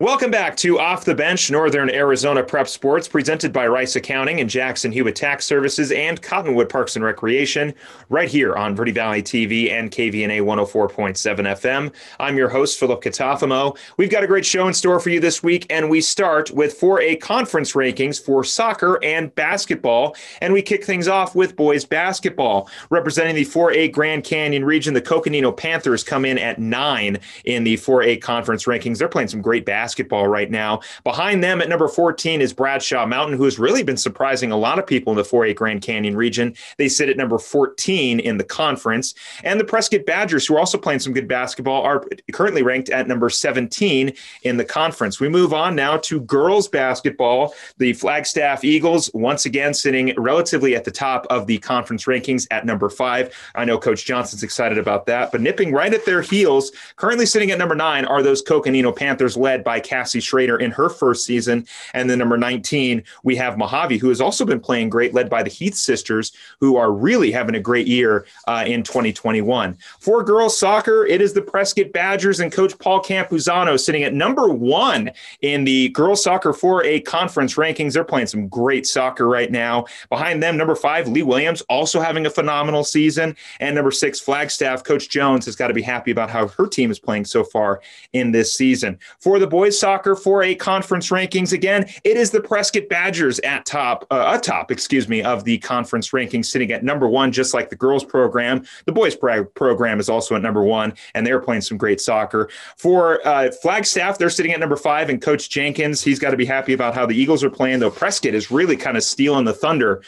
Welcome back to Off the Bench, Northern Arizona Prep Sports, presented by Rice Accounting and Jackson Hewitt Tax Services and Cottonwood Parks and Recreation, right here on Verde Valley TV and KVNA 104.7 FM. I'm your host, Philip Catafamo. We've got a great show in store for you this week, and we start with 4A conference rankings for soccer and basketball, and we kick things off with boys basketball. Representing the 4A Grand Canyon region, the Coconino Panthers come in at 9 in the 4A conference rankings. They're playing some great basketball right now. Behind them at number 14 is Bradshaw Mountain, who has really been surprising a lot of people in the 4A Grand Canyon region. They sit at number 14 in the conference. And the Prescott Badgers, who are also playing some good basketball, are currently ranked at number 17 in the conference. We move on now to girls basketball. The Flagstaff Eagles, once again, sitting relatively at the top of the conference rankings at number 5. I know Coach Johnson's excited about that, but nipping right at their heels, currently sitting at number 9 are those Coconino Panthers, led by Cassie Schrader in her first season. And then number 19, we have Mojave, who has also been playing great, led by the Heath sisters, who are really having a great year in 2021. For girls soccer, it is the Prescott Badgers and Coach Paul Campuzano sitting at number 1 in the girls soccer 4A conference rankings. They're playing some great soccer right now. Behind them, number 5, Lee Williams, also having a phenomenal season. And number 6, Flagstaff, Coach Jones has got to be happy about how her team is playing so far in this season. For the boys soccer 4A conference rankings, again, it is the Prescott Badgers atop of the conference rankings, sitting at number 1, just like the girls program. The boys program is also at number 1, and they're playing some great soccer. For Flagstaff, they're sitting at number 5, and Coach Jenkins, he's got to be happy about how the Eagles are playing, though Prescott is really kind of stealing the thunder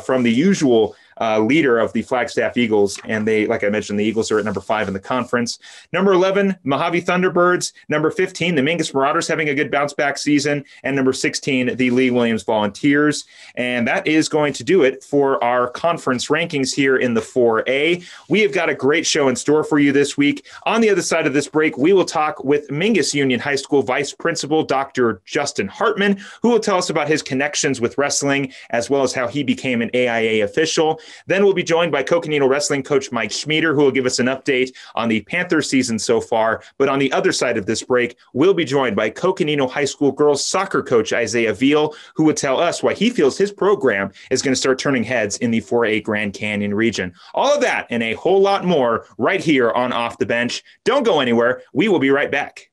from the usual leader of the Flagstaff Eagles. And they, like I mentioned, the Eagles are at number 5 in the conference. Number 11, Mojave Thunderbirds. Number 15, the Mingus Marauders, having a good bounce back season. And number 16, the Lee Williams Volunteers. And that is going to do it for our conference rankings here in the 4A. We have got a great show in store for you this week. On the other side of this break, we will talk with Mingus Union High School Vice Principal, Dr. Justin Hartman, who will tell us about his connections with wrestling, as well as how he became an AIA official. Then we'll be joined by Coconino Wrestling coach Mike Schmieder, who will give us an update on the Panthers season so far. But on the other side of this break, we'll be joined by Coconino High School girls soccer coach Isaiah Veale, who will tell us why he feels his program is going to start turning heads in the 4A Grand Canyon region. All of that and a whole lot more right here on Off the Bench. Don't go anywhere. We will be right back.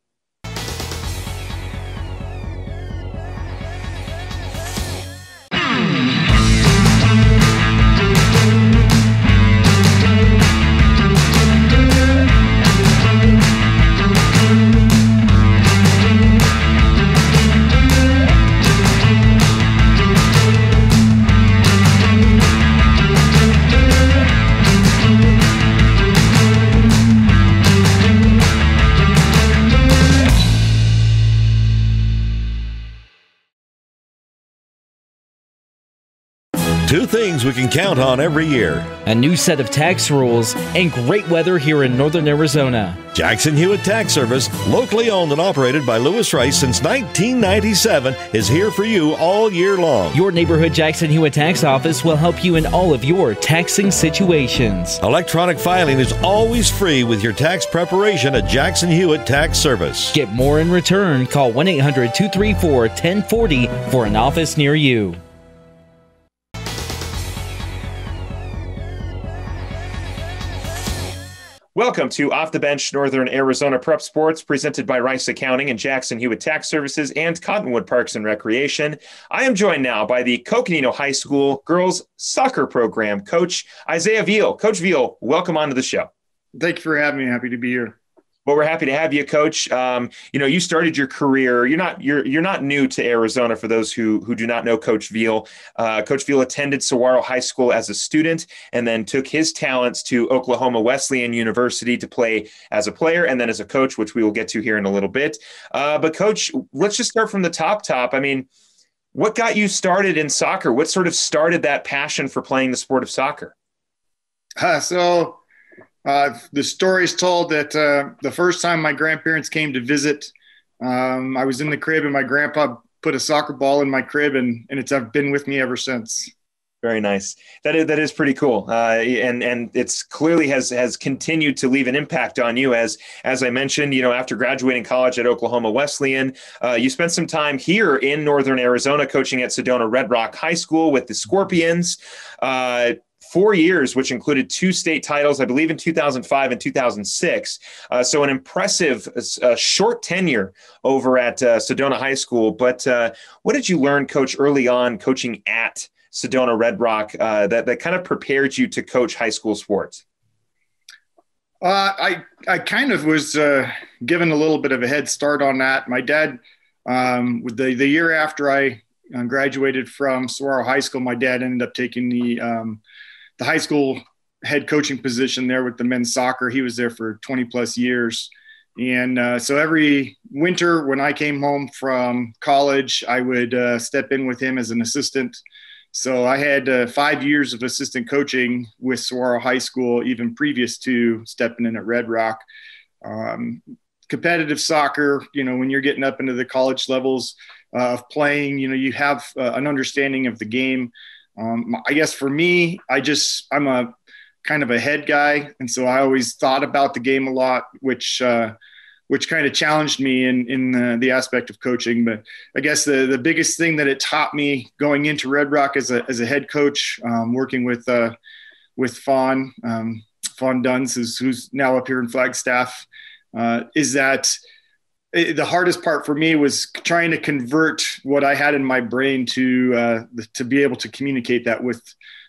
Two things we can count on every year: a new set of tax rules and great weather here in Northern Arizona. Jackson Hewitt Tax Service, locally owned and operated by Lewis Rice since 1997, is here for you all year long. Your neighborhood Jackson Hewitt Tax Office will help you in all of your taxing situations. Electronic filing is always free with your tax preparation at Jackson Hewitt Tax Service. Get more in return. Call 1-800-234-1040 for an office near you. Welcome to Off the Bench, Northern Arizona Prep Sports, presented by Rice Accounting and Jackson Hewitt Tax Services and Cottonwood Parks and Recreation. I am joined now by the Coconino High School girls soccer program coach, Isaiah Veale. Coach Veale, welcome onto the show. Thank you for having me. Happy to be here. Well, we're happy to have you, Coach. You started your career. You're not new to Arizona. For those who do not know Coach Veale, Coach Veale attended Saguaro High School as a student, and then took his talents to Oklahoma Wesleyan University to play as a player and then as a coach, which we will get to here in a little bit. But Coach, let's just start from the top. I mean, what got you started in soccer? What sort of started that passion for playing the sport of soccer? The story is told that the first time my grandparents came to visit, I was in the crib and my grandpa put a soccer ball in my crib, and it's been with me ever since. Very nice. That is pretty cool, and it's clearly has continued to leave an impact on you. As I mentioned, after graduating college at Oklahoma Wesleyan, you spent some time here in Northern Arizona coaching at Sedona Red Rock High School with the Scorpions. 4 years, which included 2 state titles, I believe in 2005 and 2006. So an impressive short tenure over at Sedona High School. But what did you learn, Coach, early on coaching at Sedona Red Rock that kind of prepared you to coach high school sports? I kind of was given a little bit of a head start on that. My dad, the year after I graduated from Saguaro High School, my dad ended up taking the high school head coaching position there with the men's soccer. He was there for 20 plus years. And so every winter when I came home from college, I would step in with him as an assistant. So I had 5 years of assistant coaching with Saguaro High School, even previous to stepping in at Red Rock. Competitive soccer, when you're getting up into the college levels of playing, you have an understanding of the game. I guess for me, I'm a kind of a head guy. And so I always thought about the game a lot, which kind of challenged me in the aspect of coaching. But I guess the biggest thing that it taught me going into Red Rock as a head coach, working with Fawn Duns, who's now up here in Flagstaff, is that the hardest part for me was trying to convert what I had in my brain to be able to communicate that with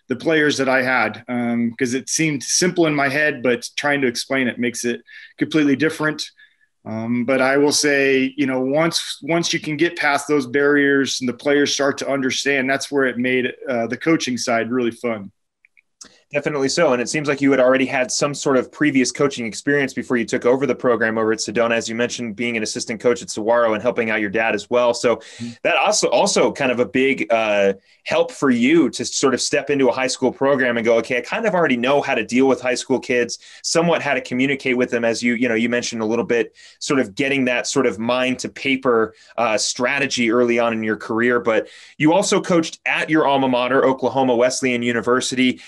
the players that I had, because it seemed simple in my head, but trying to explain it makes it completely different. But I will say, once you can get past those barriers and the players start to understand, that's where it made the coaching side really fun. Definitely so. And it seems like you had already had some sort of previous coaching experience before you took over the program over at Sedona, as you mentioned, being an assistant coach at Saguaro and helping out your dad as well. So that also kind of a big help for you to sort of step into a high school program and go, okay, I kind of already know how to deal with high school kids, somewhat how to communicate with them, as you mentioned a little bit, sort of getting that sort of mind to paper strategy early on in your career. But you also coached at your alma mater, Oklahoma Wesleyan University,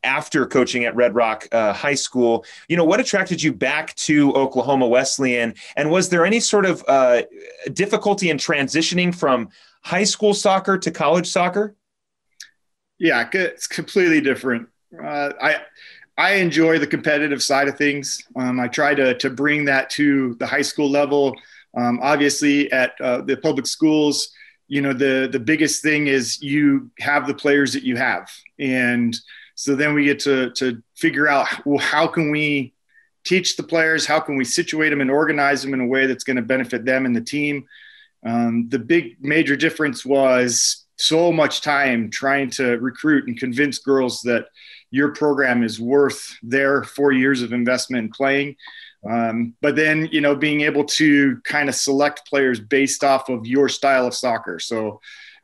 after coaching at Red Rock High School. What attracted you back to Oklahoma Wesleyan? And was there any sort of difficulty in transitioning from high school soccer to college soccer? Yeah, it's completely different. I enjoy the competitive side of things. I try to bring that to the high school level. Obviously at the public schools, the biggest thing is you have the players that you have. And so then we get to figure out, well, how can we teach the players? How can we situate them and organize them in a way that's going to benefit them and the team? The big major difference was so much time trying to recruit and convince girls that your program is worth their 4 years of investment in playing. But then, being able to kind of select players based off of your style of soccer. So,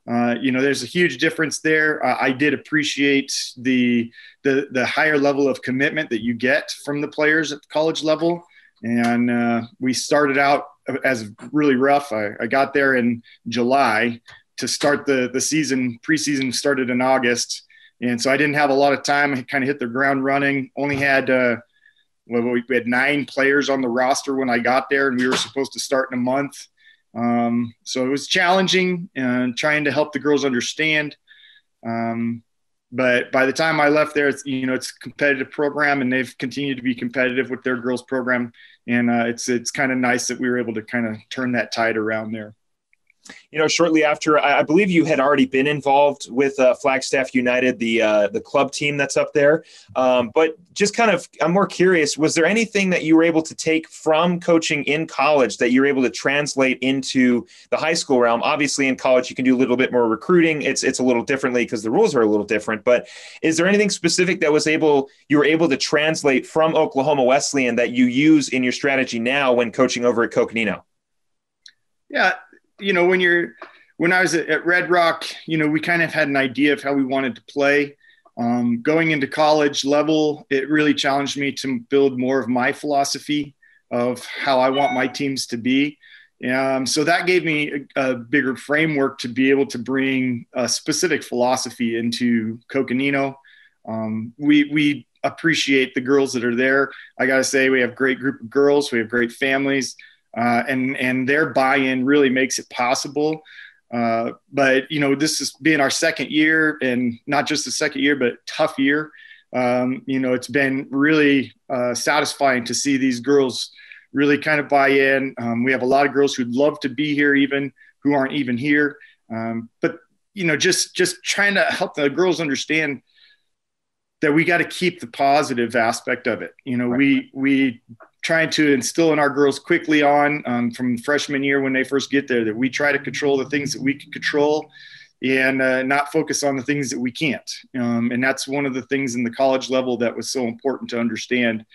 there's a huge difference there. I did appreciate the higher level of commitment that you get from the players at the college level. And we started out as really rough. I got there in July to start the season. Preseason started in August. And so I didn't have a lot of time. I kind of hit the ground running. Only had we had 9 players on the roster when I got there, and we were supposed to start in a month. So it was challenging and trying to help the girls understand. But by the time I left there, it's a competitive program, and they've continued to be competitive with their girls program. And it's kind of nice that we were able to kind of turn that tide around there. Shortly after, I believe you had already been involved with Flagstaff United, the club team that's up there. But just I'm more curious, was there anything that you were able to take from coaching in college that you were able to translate into the high school realm? Obviously, in college, you can do a little bit more recruiting. It's a little differently because the rules are a little different. But is there anything specific that you were able to translate from Oklahoma Wesleyan that you use in your strategy now when coaching over at Coconino? Yeah. When I was at Red Rock, we kind of had an idea of how we wanted to play. Going into college level, it really challenged me to build more of my philosophy of how I want my teams to be. So that gave me a bigger framework to be able to bring a specific philosophy into Coconino. We appreciate the girls that are there. I got to say, we have a great group of girls. We have great families, and their buy-in really makes it possible. But, this has been our second year, and not just the second year, but tough year. It's been really satisfying to see these girls really kind of buy in. We have a lot of girls who'd love to be here, even who aren't even here. But just trying to help the girls understand that we got to keep the positive aspect of it. Right. We trying to instill in our girls quickly on from freshman year when they first get there, that we try to control the things that we can control and not focus on the things that we can't. And that's one of the things in the college level that was so important to understand.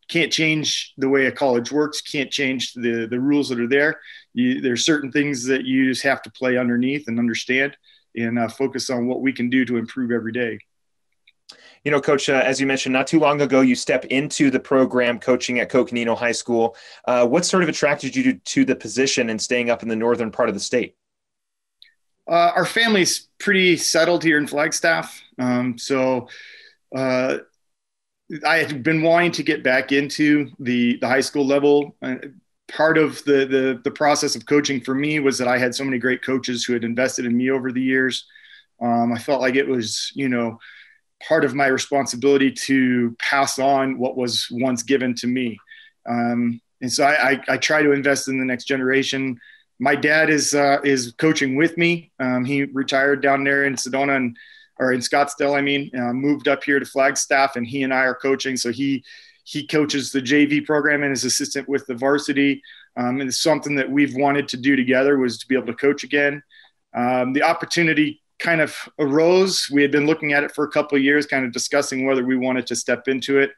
Can't change the way a college works, can't change the rules that are there. There's certain things that you just have to play underneath and understand, and focus on what we can do to improve every day. Coach, as you mentioned, not too long ago, you stepped into the program coaching at Coconino High School. What sort of attracted you to the position and staying up in the northern part of the state? Our family's pretty settled here in Flagstaff. So I had been wanting to get back into the high school level. Part of the process of coaching for me was that I had so many great coaches who had invested in me over the years. I felt like it was, part of my responsibility to pass on what was once given to me. And so I try to invest in the next generation. My dad is coaching with me. He retired down there in Sedona or in Scottsdale, moved up here to Flagstaff, and he and I are coaching. So he coaches the JV program and is assistant with the varsity. And it's something that we've wanted to do together, was to be able to coach again. The opportunity kind of arose. We had been looking at it for a couple of years, kind of discussing whether we wanted to step into it.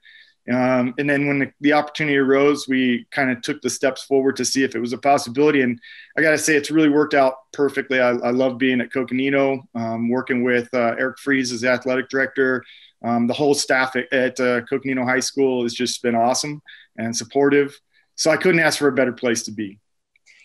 And then when the opportunity arose, we kind of took the steps forward to see if it was a possibility. And I got to say, it's really worked out perfectly. I love being at Coconino, working with Eric Fries as athletic director. The whole staff at Coconino High School has just been awesome and supportive. So I couldn't ask for a better place to be.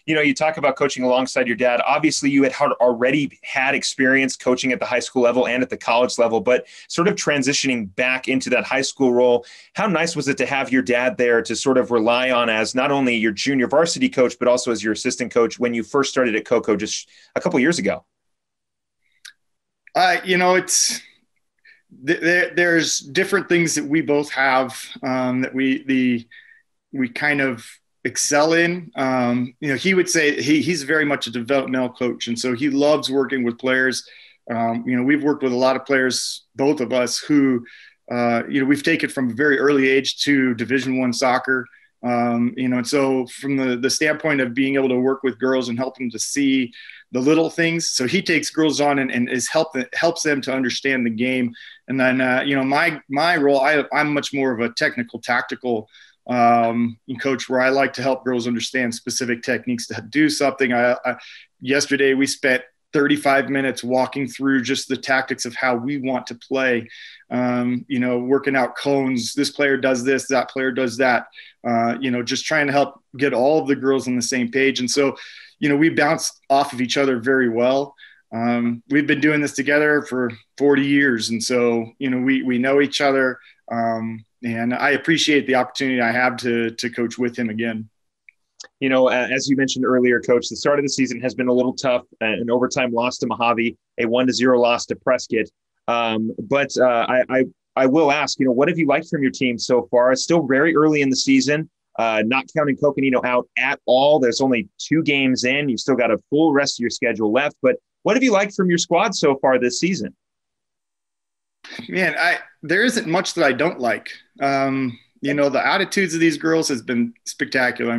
You talk about coaching alongside your dad. Obviously, you had already had experience coaching at the high school level and at the college level, but sort of transitioning back into that high school role, how nice was it to have your dad there to sort of rely on as not only your junior varsity coach, but also as your assistant coach when you first started at Coco just a couple of years ago? There's different things that we both have that we kind of excel in. He would say he's very much a developmental coach, and so he loves working with players. We've worked with a lot of players, both of us, who we've taken from a very early age to Division I soccer. And so from the standpoint of being able to work with girls and help them to see the little things, so he takes girls on and helps them to understand the game. And then my role, I'm much more of a technical, tactical coach, where I like to help girls understand specific techniques to do something. Yesterday we spent 35 minutes walking through just the tactics of how we want to play, working out cones. This player does this, that player does that, just trying to help get all of the girls on the same page. And so, we bounce off of each other very well. We've been doing this together for 40 years. And so, we know each other. And I appreciate the opportunity I have to coach with him again. As you mentioned earlier, Coach, the start of the season has been a little tough. An overtime loss to Mojave, a 1-0 loss to Prescott. But I will ask, what have you liked from your team so far? It's still very early in the season, not counting Coconino out at all. There's only 2 games in. You've still got a full rest of your schedule left. But what have you liked from your squad so far this season? Man, there isn't much that I don't like. The attitudes of these girls has been spectacular.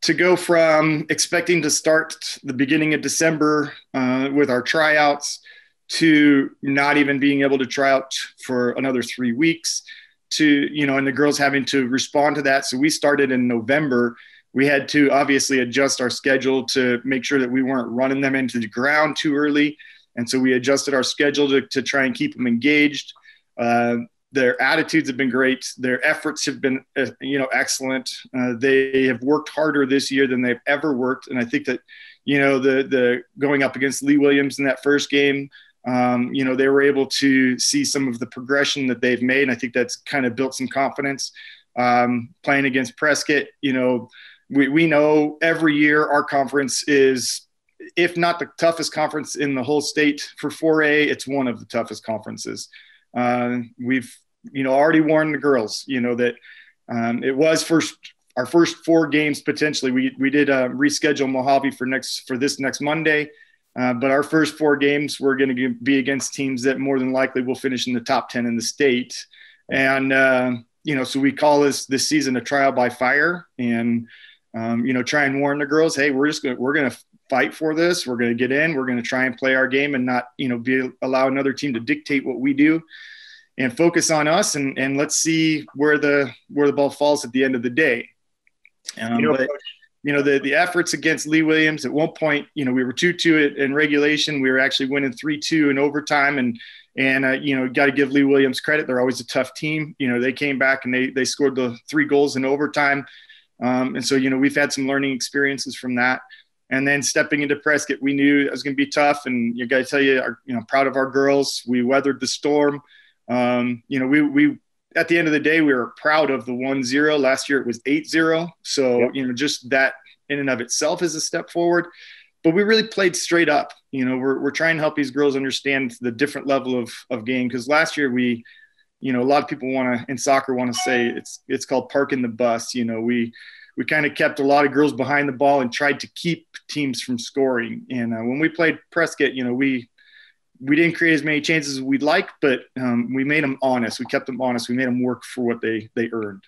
To go from expecting to start the beginning of December with our tryouts to not even being able to try out for another 3 weeks to, and the girls having to respond to that. So we started in November. We had to obviously adjust our schedule to make sure that we weren't running them into the ground too early. And so we adjusted our schedule to try and keep them engaged. their attitudes have been great. Their efforts have been, excellent. They have worked harder this year than they've ever worked. And I think that, the going up against Lee Williams in that first game, they were able to see some of the progression that they've made. And I think that's kind of built some confidence. Playing against Prescott, we know every year our conference is, if not the toughest conference in the whole state for 4A, it's one of the toughest conferences. We've, already warned the girls, that it was our first 4 games potentially. We did reschedule Mojave for this next Monday, but our first 4 games we're going to be against teams that more than likely will finish in the top 10 in the state. And so we call this season a trial by fire, and try and warn the girls, hey, we're going to fight for this. We're going to get in. We're going to try and play our game and not allow another team to dictate what we do, and focus on us. And let's see where the ball falls at the end of the day. But the efforts against Lee Williams, at one point, we were 2-2 in regulation. We were actually winning 3-2 in overtime, and got to give Lee Williams credit. They're always a tough team. They came back and they scored the 3 goals in overtime. And so, we've had some learning experiences from that. And then stepping into Prescott, we knew it was going to be tough. And you got to tell you, proud of our girls. We weathered the storm. We at the end of the day, we were proud of the 1-0. Last year it was 8-0. So, just that in and of itself is a step forward. But we really played straight up. We're trying to help these girls understand the different level of game. Because last year a lot of people in soccer want to say it's called parking the bus. We kind of kept a lot of girls behind the ball and tried to keep teams from scoring. And when we played Prescott, we didn't create as many chances as we'd like, but we made them honest. We kept them honest. We made them work for what they earned.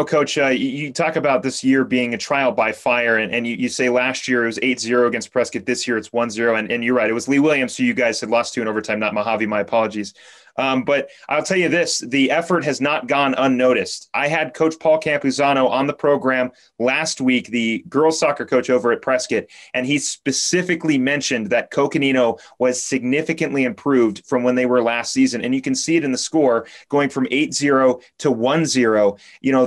Coach, you talk about this year being a trial by fire, and you say last year it was 8-0 against Prescott. This year it's 1-0, and you're right. It was Lee Williams who you guys had lost to in overtime, not Mojave. My apologies. But I'll tell you this, the effort has not gone unnoticed. I had Coach Paul Campuzano on the program last week, the girls soccer coach over at Prescott, and he specifically mentioned that Coconino was significantly improved from when they were last season. And you can see it in the score going from 8-0 to 1-0.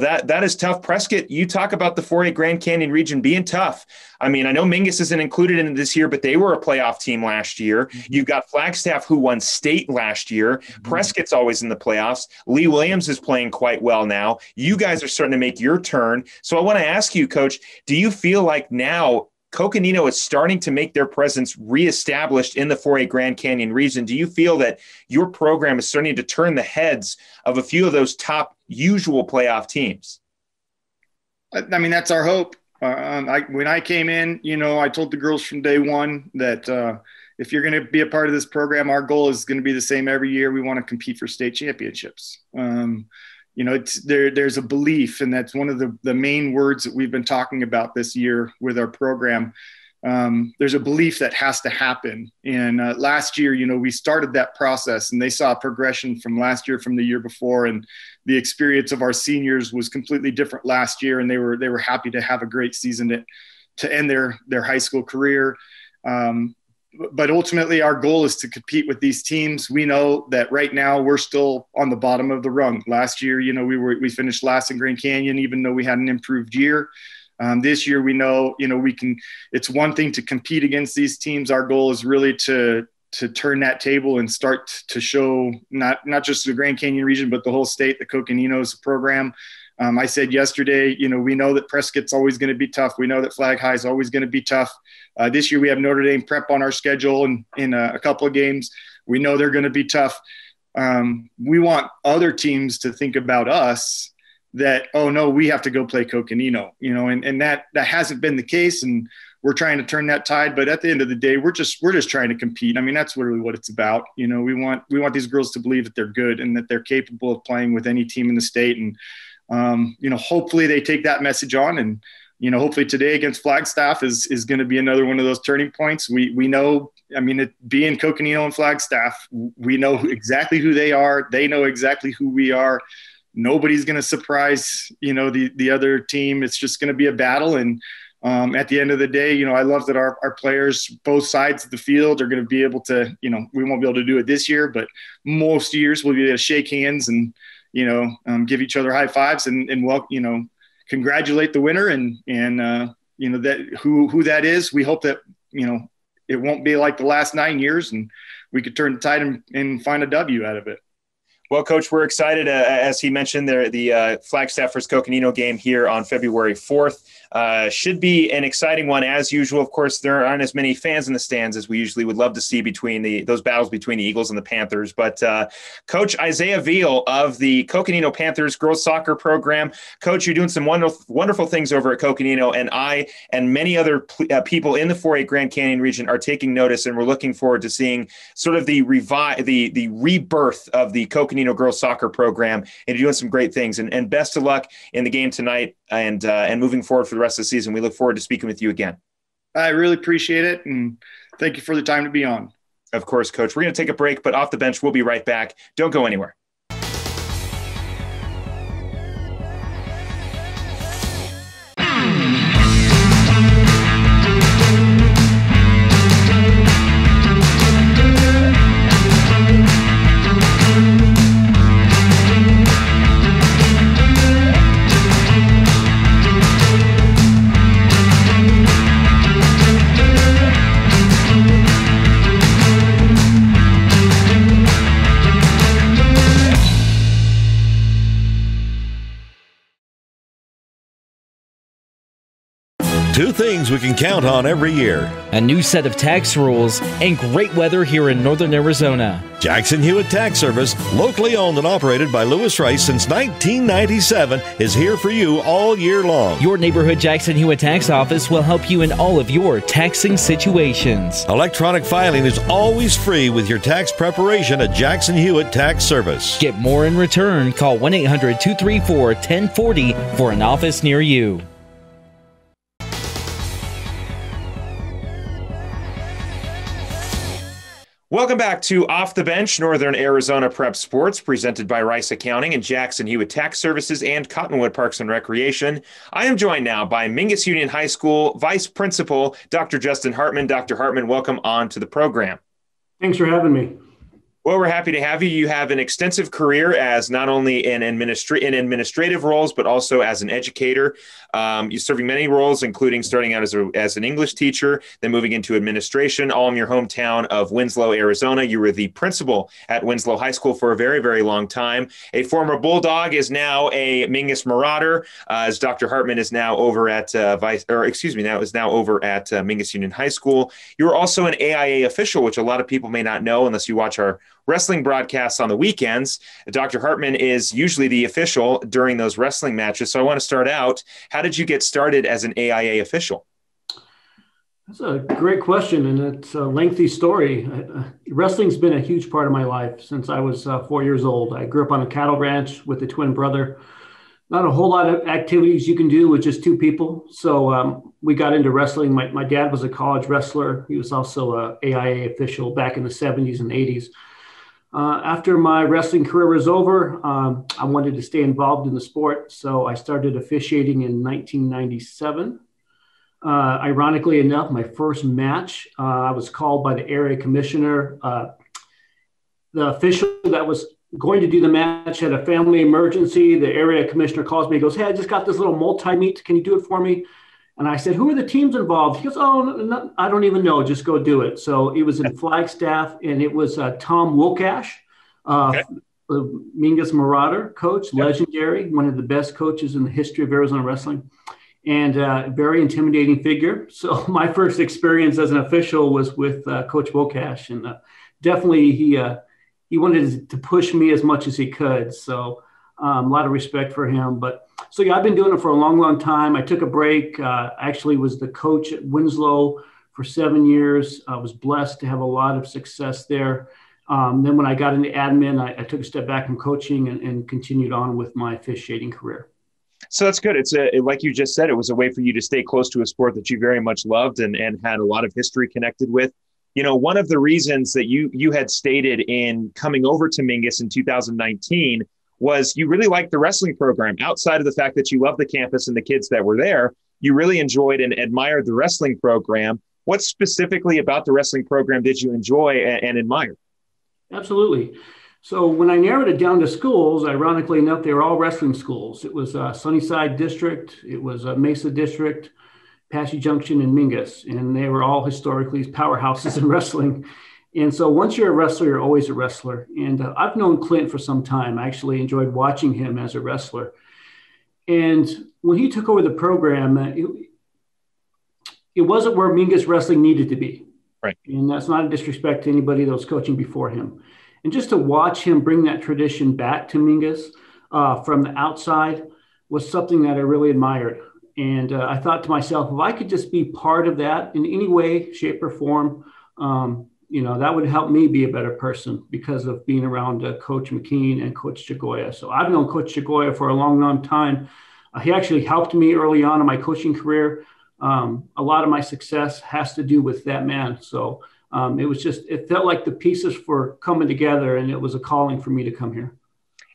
That is tough. Prescott, you talk about the 4A Grand Canyon region being tough. I mean, I know Mingus isn't included in this year, but they were a playoff team last year. You've got Flagstaff, who won state last year. Prescott's always in the playoffs. Lee Williams is playing quite well now. You guys are starting to make your turn. So I want to ask you, Coach, do you feel like now Coconino is starting to make their presence reestablished in the 4A Grand Canyon region? Do you feel that your program is starting to turn the heads of a few of those top usual playoff teams? I mean, that's our hope. When I came in, I told the girls from day one that if you're going to be a part of this program, our goal is going to be the same every year. We want to compete for state championships. There's a belief, and that's one of the main words that we've been talking about this year with our program. There's a belief that has to happen. And last year, we started that process, and they saw a progression from last year, from the year before. And the experience of our seniors was completely different last year. And they were happy to have a great season to end their high school career. But ultimately our goal is to compete with these teams. We know that right now we're still on the bottom of the rung. Last year, we finished last in Grand Canyon, even though we had an improved year. This year, we know, it's one thing to compete against these teams. Our goal is really to turn that table and start to show not just the Grand Canyon region, but the whole state, the Coconino's program. I said yesterday, we know that Prescott's always going to be tough. We know that Flag High is always going to be tough. This year we have Notre Dame prep on our schedule in a couple of games. We know they're going to be tough. We want other teams to think about us that, oh no, we have to go play Coconino, and that hasn't been the case. And we're trying to turn that tide, but at the end of the day, we're just trying to compete. I mean, that's really what it's about. We want these girls to believe that they're good and that they're capable of playing with any team in the state. And, hopefully they take that message on, and, hopefully today against Flagstaff is going to be another one of those turning points. We know, being Coconino and Flagstaff, we know exactly who they are. They know exactly who we are. Nobody's going to surprise, the other team. It's just going to be a battle. And At the end of the day, I love that our players, both sides of the field, are going to be able to, we won't be able to do it this year, but most years we'll be able to shake hands and, give each other high fives and congratulate the winner and that who that is. We hope that, it won't be like the last 9 years and we could turn the tide and find a W out of it. Well, Coach, we're excited. As he mentioned, the Flagstaff vs. Coconino game here on February 4th should be an exciting one as usual. Of course, there aren't as many fans in the stands as we usually would love to see between those battles between the Eagles and the Panthers. But Coach Isaiah Veale of the Coconino Panthers girls soccer program. Coach, you're doing some wonderful things over at Coconino, and I and many other people in the 4A Grand Canyon region are taking notice, and we're looking forward to seeing sort of the rebirth of the Coconino girls soccer program, and you're doing some great things. And best of luck in the game tonight and moving forward for the rest of the season. We look forward to speaking with you again. I really appreciate it, and thank you for the time to be on. Of course, Coach. We're going to take a break, but off the bench, we'll be right back. Don't go anywhere. Two things we can count on every year: a new set of tax rules and great weather here in northern Arizona. Jackson Hewitt Tax Service, locally owned and operated by Lewis Rice since 1997, is here for you all year long. Your neighborhood Jackson Hewitt Tax Office will help you in all of your taxing situations. Electronic filing is always free with your tax preparation at Jackson Hewitt Tax Service. Get more in return. Call 1-800-234-1040 for an office near you. Welcome back to Off the Bench, Northern Arizona Prep Sports, presented by Rice Accounting and Jackson Hewitt Tax Services and Cottonwood Parks and Recreation. I am joined now by Mingus Union High School Vice Principal, Dr. Justin Hartman. Dr. Hartman, welcome on to the program. Thanks for having me. Well, we're happy to have you. You have an extensive career as not only in administrative roles, but also as an educator. You're serving many roles, including starting out as an English teacher, then moving into administration, all in your hometown of Winslow, Arizona. You were the principal at Winslow High School for a very, very long time. A former Bulldog, is now a Mingus Marauder, as Dr. Hartman is now over at Mingus Union High School. You were also an AIA official, which a lot of people may not know unless you watch our wrestling broadcasts on the weekends. Dr. Hartman is usually the official during those wrestling matches. So I want to start out, how did you get started as an AIA official? That's a great question, and it's a lengthy story. Wrestling's been a huge part of my life since I was 4 years old. I grew up on a cattle ranch with a twin brother. Not a whole lot of activities you can do with just two people. So we got into wrestling. My dad was a college wrestler. He was also a AIA official back in the 70s and 80s. After my wrestling career was over, I wanted to stay involved in the sport, so I started officiating in 1997. Ironically enough, my first match, I was called by the area commissioner. The official that was going to do the match had a family emergency. The area commissioner calls me, he goes, "Hey, I just got this little multi-meet. Can you do it for me?" And I said, "Who are the teams involved?" He goes, "Oh, no, I don't even know. Just go do it." So it was in Flagstaff, and it was Tom Wilcash, the Mingus Marauder coach, legendary, one of the best coaches in the history of Arizona wrestling, and a very intimidating figure. So my first experience as an official was with Coach Wilcash, and definitely he wanted to push me as much as he could. So a lot of respect for him. But so, yeah, I've been doing it for a long, long time. I took a break. Actually was the coach at Winslow for 7 years. I was blessed to have a lot of success there. Then when I got into admin, I took a step back from coaching and continued on with my officiating career. So that's good. It's like you just said, it was a way for you to stay close to a sport that you very much loved and had a lot of history connected with. You know, one of the reasons that you had stated in coming over to Mingus in 2019 was you really liked the wrestling program outside of the fact that you loved the campus and the kids that were there. you really enjoyed and admired the wrestling program. What specifically about the wrestling program did you enjoy and admire? Absolutely. So when I narrowed it down to schools, ironically enough, they were all wrestling schools. It was Sunnyside District, it was Mesa District, Apache Junction, and Mingus, and they were all historically powerhouses in wrestling. And so once you're a wrestler, you're always a wrestler. And I've known Clint for some time. I actually enjoyed watching him as a wrestler. And when he took over the program, it wasn't where Mingus wrestling needed to be. Right. And that's not a disrespect to anybody that was coaching before him. And just to watch him bring that tradition back to Mingus from the outside was something that I really admired. And I thought to myself, if I could just be part of that in any way, shape, or form, that would help me be a better person because of being around Coach McKean and Coach Chagoya. So I've known Coach Chagoya for a long, long time. He actually helped me early on in my coaching career. A lot of my success has to do with that man. So it felt like the pieces were coming together, and it was a calling for me to come here.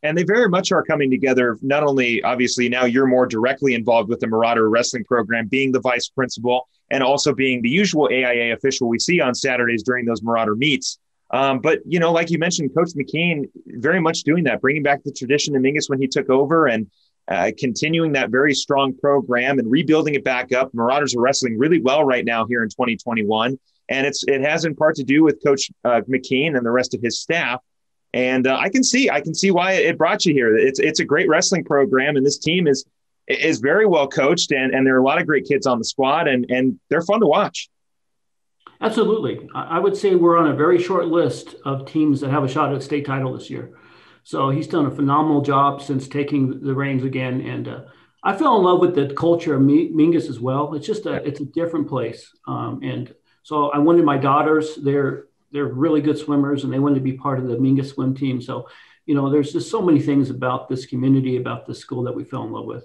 And they very much are coming together. Not only, obviously, now you're more directly involved with the Marauder wrestling program, being the vice principal, and also being the usual AIA official we see on Saturdays during those Marauder meets. But, like you mentioned, Coach McKean very much doing that, bringing back the tradition in Mingus when he took over and continuing that very strong program and rebuilding it back up. Marauders are wrestling really well right now here in 2021. And it has in part to do with Coach McKean and the rest of his staff. And I can see why it brought you here. It's a great wrestling program, and this team is very well coached, and there are a lot of great kids on the squad, and they're fun to watch. Absolutely. I would say we're on a very short list of teams that have a shot at a state title this year. So he's done a phenomenal job since taking the reins again. And I fell in love with the culture of Mingus as well. It's just it's a different place. And so I wanted my daughters, they're really good swimmers, and they wanted to be part of the Mingus swim team. So, there's just so many things about this community, about this school that we fell in love with.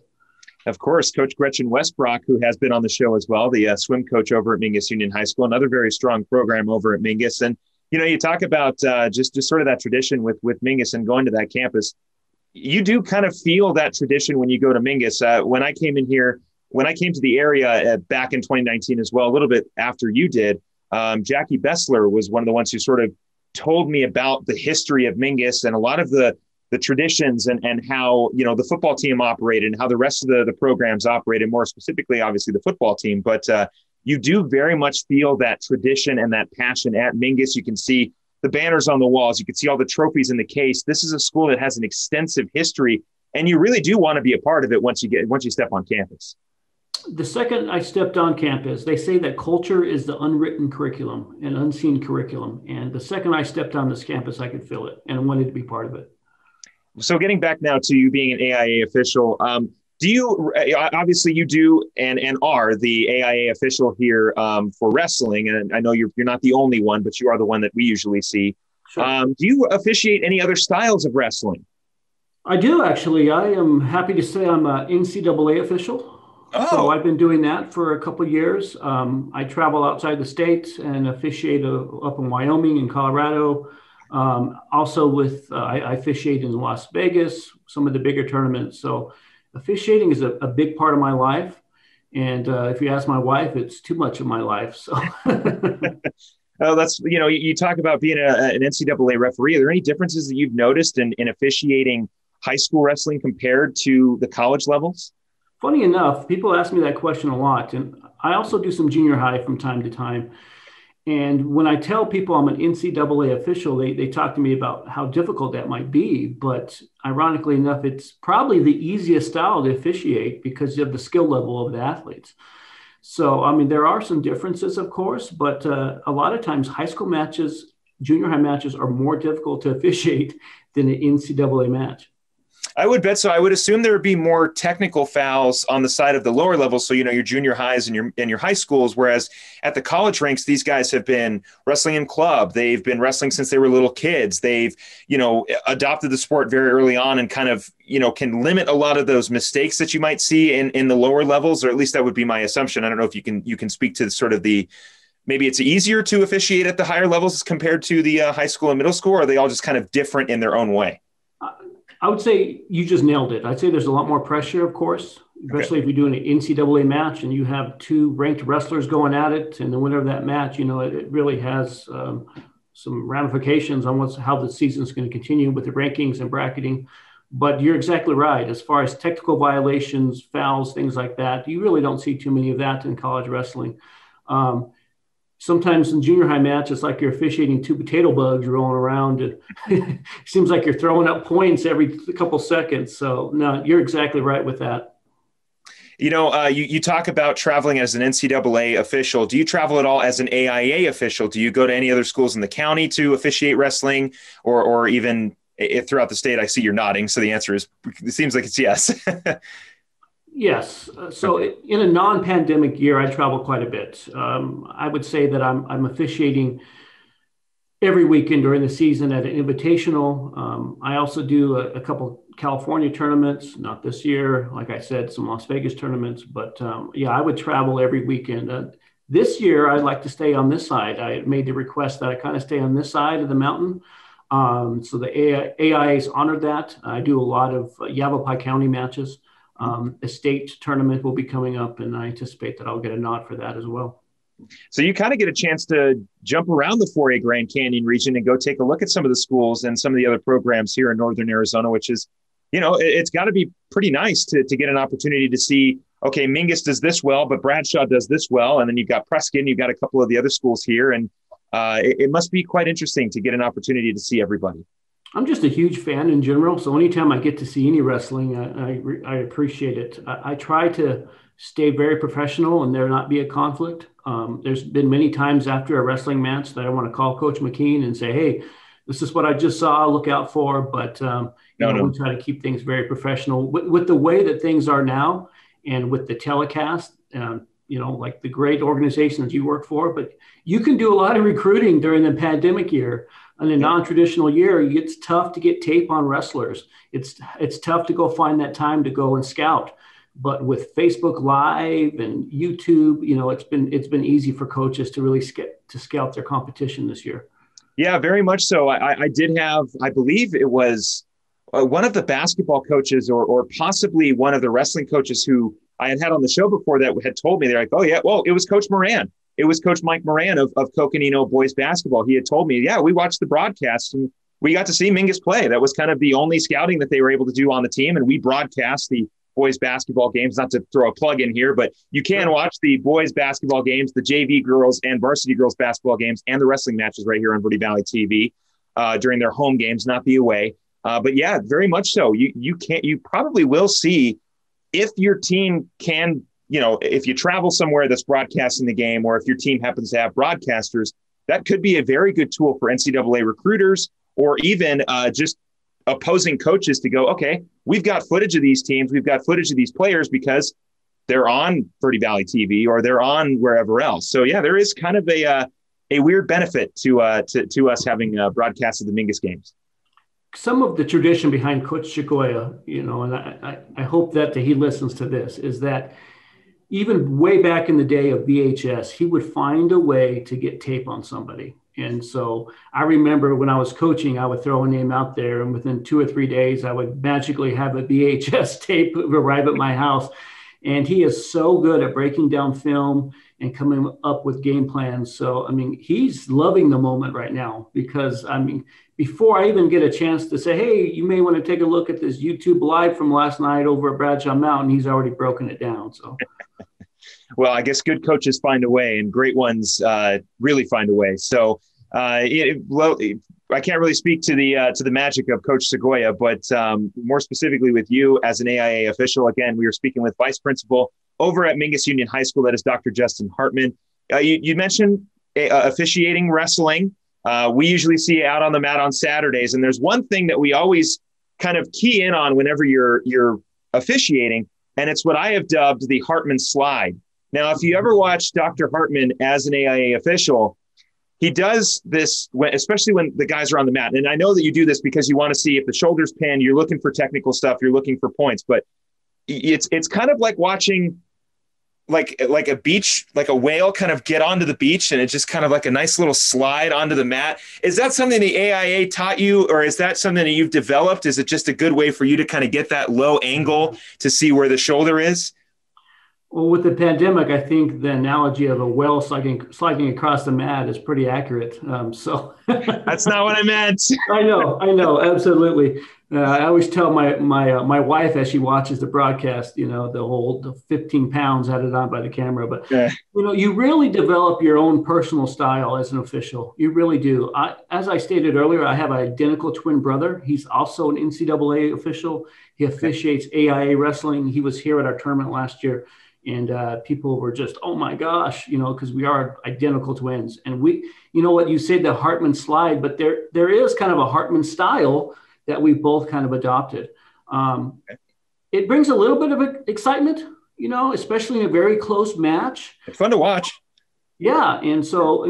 Of course, Coach Gretchen Westbrock, who has been on the show as well, the swim coach over at Mingus Union High School, another very strong program over at Mingus. And, you talk about just sort of that tradition with Mingus and going to that campus. You do kind of feel that tradition when you go to Mingus. When I came to the area back in 2019 as well, a little bit after you did, Jackie Bessler was one of the ones who sort of told me about the history of Mingus and a lot of the traditions and how, the football team operated and how the rest of the programs operated, more specifically, obviously the football team. But you do very much feel that tradition and that passion at Mingus. You can see the banners on the walls. You can see all the trophies in the case. This is a school that has an extensive history, and you really do want to be a part of it once you step on campus. The second I stepped on campus, they say that culture is the unwritten curriculum and unseen curriculum. And the second I stepped on this campus, I could feel it and wanted to be part of it. So getting back now to you being an AIA official, do you, obviously you do and are the AIA official here for wrestling. And I know you're not the only one, but you are the one that we usually see. Sure. Do you officiate any other styles of wrestling? I do, actually. I am happy to say I'm an NCAA official. Oh. So I've been doing that for a couple of years. I travel outside the state and officiate up in Wyoming and Colorado. Also I officiate in Las Vegas, some of the bigger tournaments. So officiating is a big part of my life. And if you ask my wife, it's too much of my life. So. Oh, that's, you talk about being an NCAA referee. Are there any differences that you've noticed in officiating high school wrestling compared to the college levels? Funny enough, people ask me that question a lot. And I also do some junior high from time to time. And when I tell people I'm an NCAA official, they talk to me about how difficult that might be. But ironically enough, it's probably the easiest style to officiate because of the skill level of the athletes. So, there are some differences, of course, but a lot of times high school matches, junior high matches are more difficult to officiate than an NCAA match. I would bet so. I would assume there would be more technical fouls on the side of the lower levels. So, your junior highs and your high schools, whereas at the college ranks, these guys have been wrestling in club. They've been wrestling since they were little kids. They've, adopted the sport very early on and kind of, can limit a lot of those mistakes that you might see in the lower levels, or at least that would be my assumption. I don't know if you can speak to sort of maybe it's easier to officiate at the higher levels compared to the high school and middle school, or are they all just kind of different in their own way? I would say you just nailed it. I'd say there's a lot more pressure, of course, especially if you're doing an NCAA match and you have two ranked wrestlers going at it, and the winner of that match, it really has some ramifications on how the season's going to continue with the rankings and bracketing. But you're exactly right. As far as technical violations, fouls, things like that, you really don't see too many of that in college wrestling. Sometimes in junior high matches, it's like you're officiating two potato bugs rolling around. It seems like you're throwing up points every couple seconds. So no, you're exactly right with that. You talk about traveling as an NCAA official. Do you travel at all as an AIA official? Do you go to any other schools in the county to officiate wrestling, or even throughout the state? I see you're nodding. So the answer is, it seems like it's yes. Yes. So in a non-pandemic year, I travel quite a bit. I would say that I'm officiating every weekend during the season at an invitational. I also do a couple California tournaments, not this year, like I said, some Las Vegas tournaments, but I would travel every weekend. This year, I'd like to stay on this side. I made the request that I kind of stay on this side of the mountain. So the AIA's honored that. I do a lot of Yavapai County matches. A state tournament will be coming up, and I anticipate that I'll get a nod for that as well. So you kind of get a chance to jump around the 4A Grand Canyon region and go take a look at some of the schools and some of the other programs here in Northern Arizona, which is, it's got to be pretty nice to get an opportunity to see, okay, Mingus does this well, but Bradshaw does this well. And then you've got Preston, you've got a couple of the other schools here. And it must be quite interesting to get an opportunity to see everybody. I'm just a huge fan in general. So anytime I get to see any wrestling, I appreciate it. I try to stay very professional and there not be a conflict. There's been many times after a wrestling match that I want to call Coach McKean and say, hey, this is what I just saw, look out for. But we try to keep things very professional. With the way that things are now and with the telecast, like the great organizations you work for, but you can do a lot of recruiting during the pandemic year. In a non-traditional year, it's tough to get tape on wrestlers. It's tough to go find that time to go and scout. But with Facebook Live and YouTube, it's been easy for coaches to really scout their competition this year. Yeah, very much so. I did have, I believe it was one of the basketball coaches or possibly one of the wrestling coaches who I had on the show before that had told me, they're like, oh yeah, well, it was Coach Moran. It was Coach Mike Moran of Coconino boys basketball. He had told me, yeah, we watched the broadcast and we got to see Mingus play. That was kind of the only scouting that they were able to do on the team. And we broadcast the boys basketball games, not to throw a plug in here, but you can watch the boys basketball games, the JV girls and varsity girls basketball games, and the wrestling matches right here on Verde Valley TV during their home games, not the away. But yeah, very much so. You probably will see if your team can, if you travel somewhere that's broadcasting the game, or if your team happens to have broadcasters, that could be a very good tool for NCAA recruiters or even just opposing coaches to go, okay, we've got footage of these teams, we've got footage of these players because they're on Verde Valley TV or they're on wherever else. So yeah, there is kind of a weird benefit to us having broadcasted the Mingus games. Some of the tradition behind Coach Chigoya, and I hope that he listens to this, is that even way back in the day of VHS, he would find a way to get tape on somebody. And so I remember when I was coaching, I would throw a name out there, and within 2 or 3 days, I would magically have a VHS tape arrive at my house. And he is so good at breaking down film and coming up with game plans. So, he's loving the moment right now because, before I even get a chance to say, hey, you may want to take a look at this YouTube live from last night over at Bradshaw Mountain, he's already broken it down. So, well, I guess good coaches find a way, and great ones really find a way. So, I can't really speak to the magic of Coach Segoya, but more specifically with you as an AIA official. Again, we were speaking with Vice Principal over at Mingus Union High School. That is Dr. Justin Hartman. You mentioned officiating wrestling. We usually see you out on the mat on Saturdays, and there's one thing that we always kind of key in on whenever you're officiating, and it's what I have dubbed the Hartman slide. Now, if you ever watch Dr. Hartman as an AIA official, he does this, especially when the guys are on the mat. And I know that you do this because you want to see if the shoulder's pinned, you're looking for technical stuff, you're looking for points, but it's kind of like watching like a beach, like a whale kind of get onto the beach, and it's just kind of like a nice little slide onto the mat. Is that something the AIA taught you, or is that something that you've developed? Is it just a good way for you to kind of get that low angle to see where the shoulder is? Well, with the pandemic, I think the analogy of a whale sliding across the mat is pretty accurate. So that's not what I meant. I know, absolutely. I always tell my wife as she watches the broadcast, the 15 pounds added on by the camera. But you really develop your own personal style as an official. You really do. As I stated earlier, I have an identical twin brother. He's also an NCAA official. He officiates AIA wrestling. He was here at our tournament last year. And people were just, oh my gosh, because we are identical twins. And what you said, the Hartman slide, but there is kind of a Hartman style that we both kind of adopted. It brings a little bit of excitement, especially in a very close match. It's fun to watch. Yeah. And so,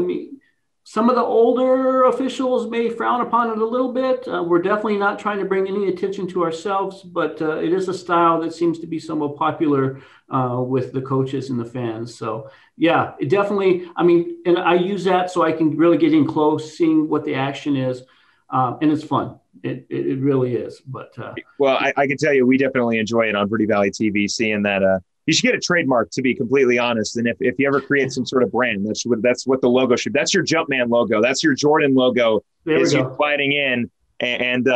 some of the older officials may frown upon it a little bit. We're definitely not trying to bring any attention to ourselves, but it is a style that seems to be somewhat popular with the coaches and the fans. So yeah, it definitely, and I use that so I can really get in close, seeing what the action is. And it's fun. It really is. But well, I can tell you, we definitely enjoy it on Verde Valley TV, seeing that you should get a trademark, to be completely honest. And if you ever create some sort of brand, that's what the logo should. That's your Jumpman logo. That's your Jordan logo. Is you sliding in and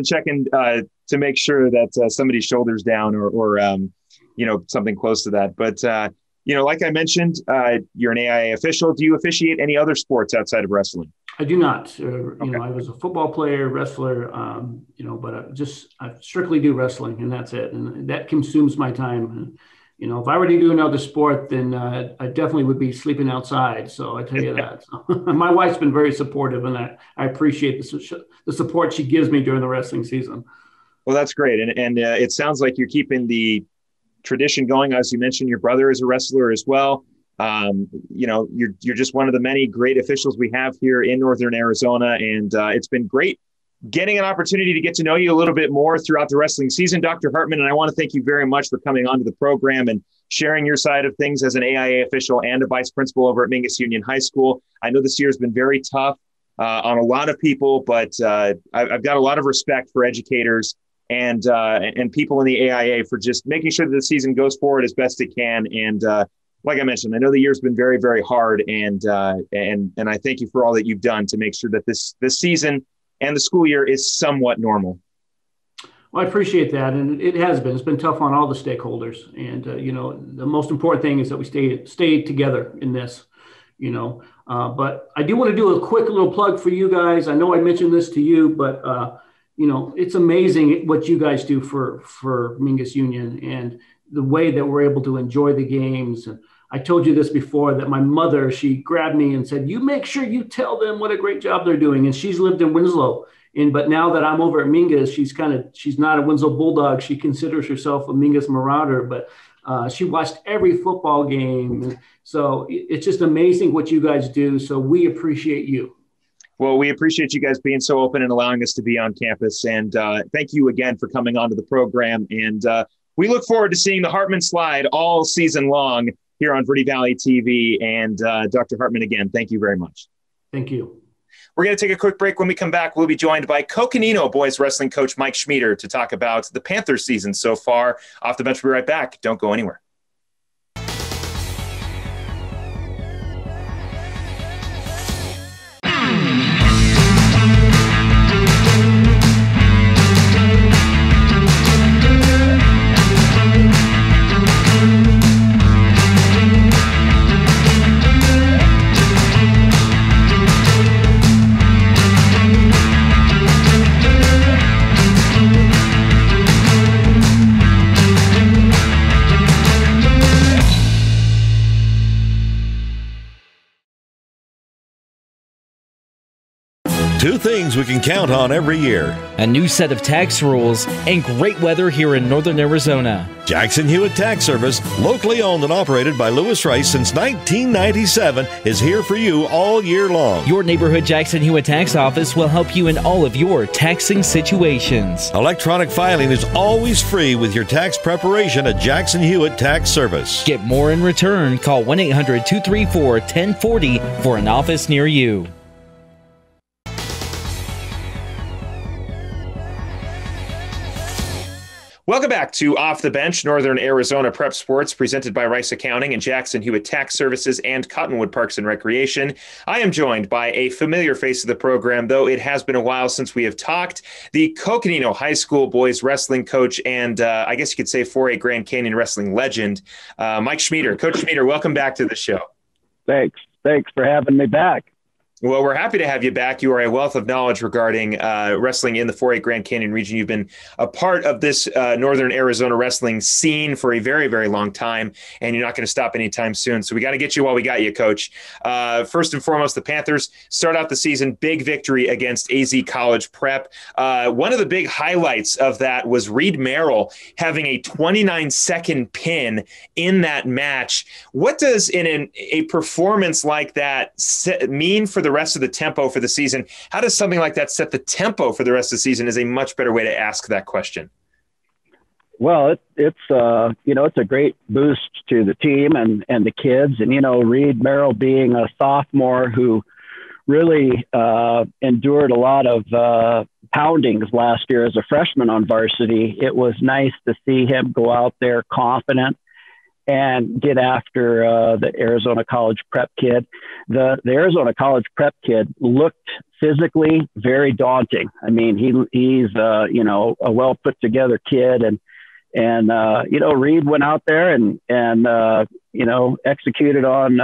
checking to make sure that somebody's shoulders down or something close to that. But like I mentioned, you're an AIA official. Do you officiate any other sports outside of wrestling? I do not. I was a football player, wrestler, but I strictly do wrestling, and that's it. And that consumes my time. And, if I were to do another sport, then I definitely would be sleeping outside. So I tell you that. So, my wife's been very supportive, and I appreciate the support she gives me during the wrestling season. Well, that's great. And it sounds like you're keeping the tradition going. As you mentioned, your brother is a wrestler as well. You're just one of the many great officials we have here in Northern Arizona. And it's been great getting an opportunity to get to know you a little bit more throughout the wrestling season, Dr. Hartman. And I want to thank you very much for coming onto the program and sharing your side of things as an AIA official and a vice principal over at Mingus Union High School. I know this year has been very tough on a lot of people, but I've got a lot of respect for educators and people in the AIA for just making sure that the season goes forward as best it can. And like I mentioned, I know the year's been very, very hard, and I thank you for all that you've done to make sure that this season and the school year is somewhat normal. Well, I appreciate that, and it has been. It's been tough on all the stakeholders, and the most important thing is that we stay together in this. But I do want to do a quick little plug for you guys. I know I mentioned this to you, but it's amazing what you guys do for Mingus Union and the way that we're able to enjoy the games. And I told you this before, that my mother, she grabbed me and said, you make sure you tell them what a great job they're doing. And she's lived in Winslow. But now that I'm over at Mingus, she's not a Winslow Bulldog. She considers herself a Mingus Marauder, but she watched every football game. So it's just amazing what you guys do. So we appreciate you. Well, we appreciate you guys being so open and allowing us to be on campus. And thank you again for coming onto the program. And we look forward to seeing the Hartman slide all season long here on Verde Valley TV. And Dr. Hartman, again, thank you very much. Thank you. We're going to take a quick break. When we come back, we'll be joined by Coconino boys wrestling coach Mike Schmieder to talk about the Panthers season so far. Off the bench, we'll be right back. Don't go anywhere. two things we can count on every year: a new set of tax rules and great weather here in northern Arizona. Jackson Hewitt Tax Service, locally owned and operated by Lewis Rice since 1997, is here for you all year long. Your neighborhood Jackson Hewitt Tax Office will help you in all of your taxing situations. Electronic filing is always free with your tax preparation at Jackson Hewitt Tax Service. Get more in return. Call 1-800-234-1040 for an office near you. Welcome back to Off the Bench, Northern Arizona Prep Sports, presented by Rice Accounting and Jackson Hewitt Tax Services and Cottonwood Parks and Recreation. I am joined by a familiar face of the program, though it has been a while since we have talked, the Coconino High School boys wrestling coach and I guess you could say 4A Grand Canyon wrestling legend, Mike Schmieder. Coach Schmieder, welcome back to the show. Thanks for having me back. Well, we're happy to have you back. You are a wealth of knowledge regarding wrestling in the 4A Grand Canyon region. You've been a part of this Northern Arizona wrestling scene for a very, very long time, and you're not going to stop anytime soon. So we got to get you while we got you, Coach. First and foremost, the Panthers start out the season, big victory against AZ College Prep. One of the big highlights of that was Reed Merrill having a 29-second pin in that match. What does in a performance like that mean for the rest of the tempo for the season? How does something like that set the tempo for the rest of the season is a much better way to ask that question. Well, it's a great boost to the team and the kids. And, Reed Merrill being a sophomore who really endured a lot of poundings last year as a freshman on varsity, it was nice to see him go out there confident and get after the Arizona College Prep kid. The Arizona College Prep kid looked physically very daunting. I mean, he's a well put together kid, and Reed went out there and executed on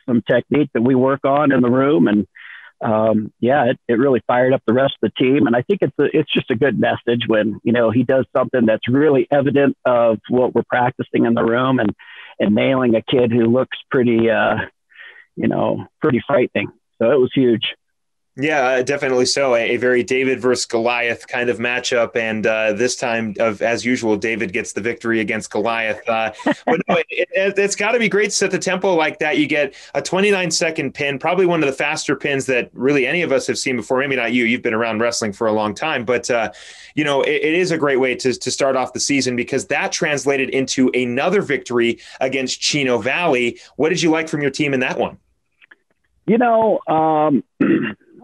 some technique that we work on in the room, and it really fired up the rest of the team. And I think it's just a good message when, he does something that's really evident of what we're practicing in the room and nailing a kid who looks pretty frightening. So it was huge. Yeah, definitely so. A very David versus Goliath kind of matchup. And this time, as usual, David gets the victory against Goliath. But no, it's got to be great to set the tempo like that. You get a 29-second pin, probably one of the faster pins that really any of us have seen before. Maybe not you. You've been around wrestling for a long time. But, it is a great way to start off the season because that translated into another victory against Chino Valley. What did you like from your team in that one?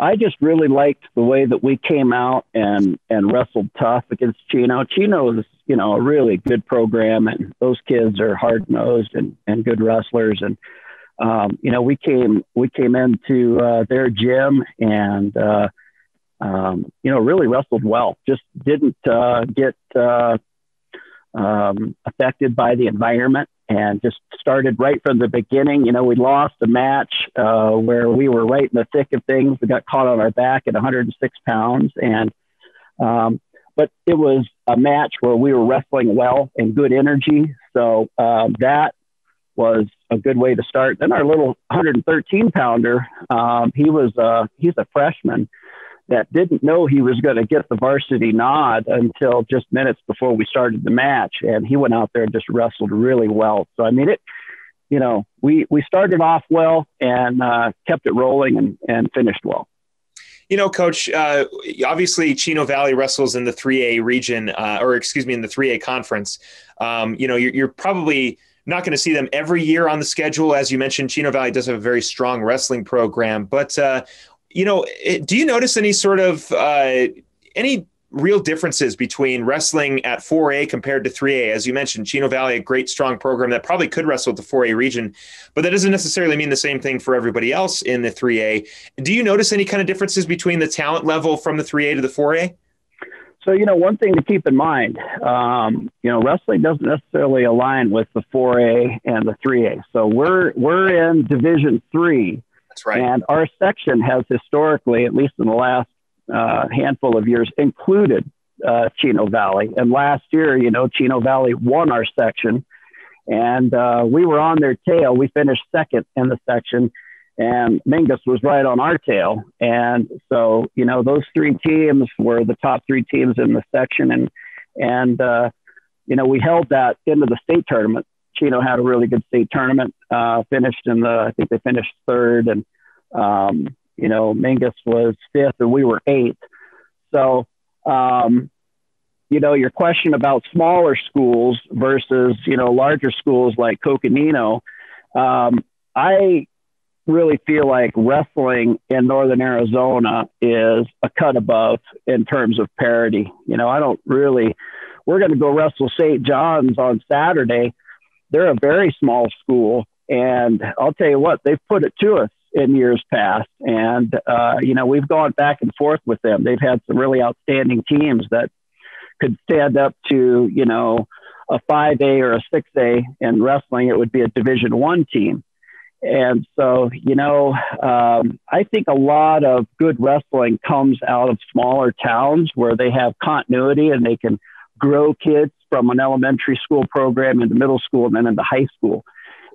I just really liked the way that we came out and wrestled tough against Chino. Chino is, a really good program, and those kids are hard-nosed and good wrestlers. And, we came into their gym and, really wrestled well. Just didn't get affected by the environment. And just started right from the beginning. We lost a match where we were right in the thick of things. We got caught on our back at 106 pounds. But it was a match where we were wrestling well and good energy. So that was a good way to start. Then our little 113 pounder, he's a freshman that didn't know he was going to get the varsity nod until just minutes before we started the match. And he went out there and just wrestled really well. So, I mean, we started off well and kept it rolling and finished well. Coach, obviously Chino Valley wrestles in the 3A region, in the 3A conference. You're probably not going to see them every year on the schedule. As you mentioned, Chino Valley does have a very strong wrestling program, but do you notice any sort of any real differences between wrestling at 4A compared to 3A? As you mentioned, Chino Valley, a great, strong program that probably could wrestle at the 4A region, but that doesn't necessarily mean the same thing for everybody else in the 3A. Do you notice any kind of differences between the talent level from the 3A to the 4A? So, one thing to keep in mind, wrestling doesn't necessarily align with the 4A and the 3A. So we're in Division 3. That's right. And our section has historically, at least in the last handful of years, included Chino Valley. And last year, Chino Valley won our section, and we were on their tail. We finished second in the section, and Mingus was right on our tail. And so, those three teams were the top three teams in the section. And we held that into the state tournament. Chino had a really good state tournament, I think they finished third, and, Mingus was fifth and we were eighth. So, your question about smaller schools versus, larger schools like Coconino, I really feel like wrestling in Northern Arizona is a cut above in terms of parity. We're going to go wrestle St. John's on Saturday. They're a very small school, and I'll tell you what, they've put it to us in years past. And, we've gone back and forth with them. They've had some really outstanding teams that could stand up to, a 5A or a 6A in wrestling. It would be a Division I team. And so, I think a lot of good wrestling comes out of smaller towns where they have continuity and they can grow kids from an elementary school program into middle school and then into high school.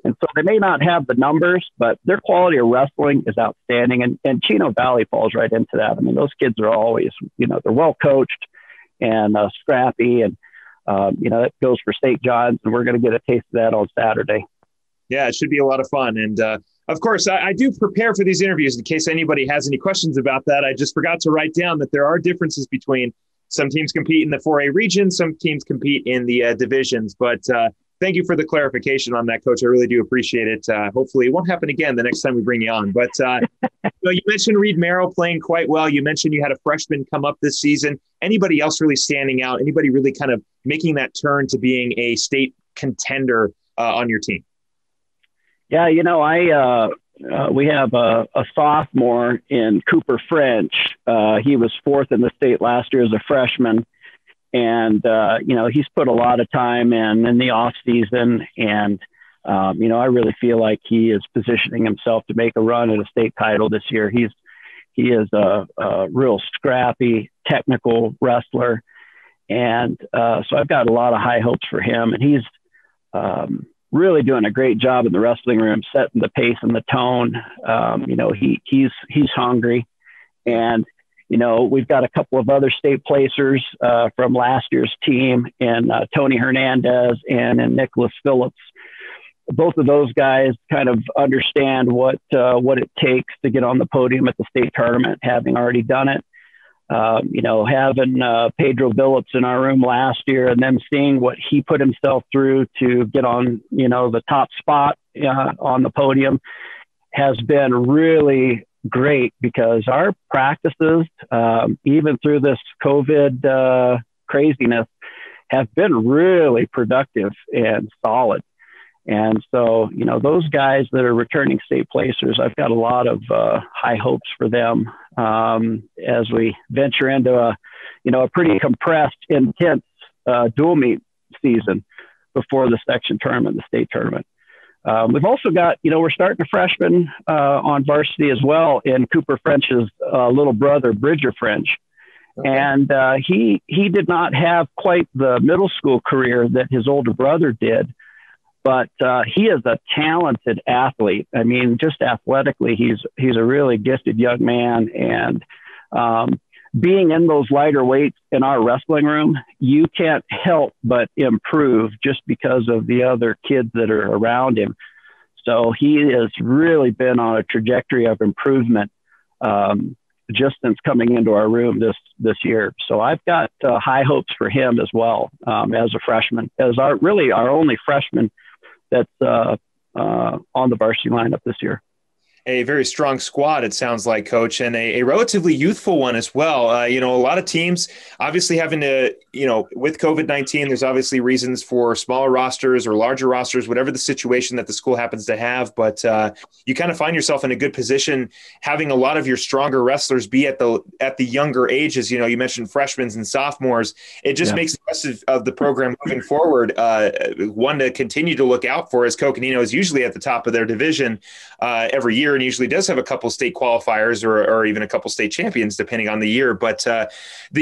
And so they may not have the numbers, but their quality of wrestling is outstanding. And Chino Valley falls right into that. I mean, those kids are always, they're well coached and scrappy. And, that goes for St. John's, and we're going to get a taste of that on Saturday. Yeah, it should be a lot of fun. And of course, I do prepare for these interviews in case anybody has any questions about that. I just forgot to write down that there are differences between some teams compete in the 4A region, some teams compete in the divisions. But thank you for the clarification on that, Coach. I really do appreciate it. Hopefully it won't happen again the next time we bring you on. But you mentioned Reed Merrill playing quite well. You mentioned you had a freshman come up this season. Anybody else really standing out? Anybody really kind of making that turn to being a state contender on your team? Yeah, we have a sophomore in Cooper French. He was fourth in the state last year as a freshman. And, he's put a lot of time in the off season. And, I really feel like he is positioning himself to make a run at a state title this year. He is a real scrappy, technical wrestler. And so I've got a lot of high hopes for him. And he's really doing a great job in the wrestling room, setting the pace and the tone. He's hungry. And, we've got a couple of other state placers from last year's team, and Tony Hernandez and Nicholas Phillips. Both of those guys kind of understand what it takes to get on the podium at the state tournament, having already done it. Having Pedro Billups in our room last year and then seeing what he put himself through to get on, the top spot on the podium has been really great, because our practices, even through this COVID craziness, have been really productive and solid. And so, those guys that are returning state placers, I've got a lot of high hopes for them as we venture into a pretty compressed, intense dual meet season before the section tournament, the state tournament. We've also got, we're starting a freshman on varsity as well in Cooper French's little brother, Bridger French. Okay. And he did not have quite the middle school career that his older brother did, but he is a talented athlete. I mean, just athletically, he's a really gifted young man. And being in those lighter weights in our wrestling room, you can't help but improve just because of the other kids that are around him. So he has really been on a trajectory of improvement just since coming into our room this year. So I've got high hopes for him as well as a freshman, as our only freshman that's on the varsity lineup this year. A very strong squad, it sounds like, Coach, and a relatively youthful one as well. A lot of teams obviously having to, with COVID-19, there's obviously reasons for smaller rosters or larger rosters, whatever the situation that the school happens to have. But you kind of find yourself in a good position having a lot of your stronger wrestlers be at the younger ages. You mentioned freshmen and sophomores. It just makes the rest of the program moving forward one to continue to look out for, as Coconino is usually at the top of their division every year. and usually does have a couple state qualifiers or even a couple state champions, depending on the year. But the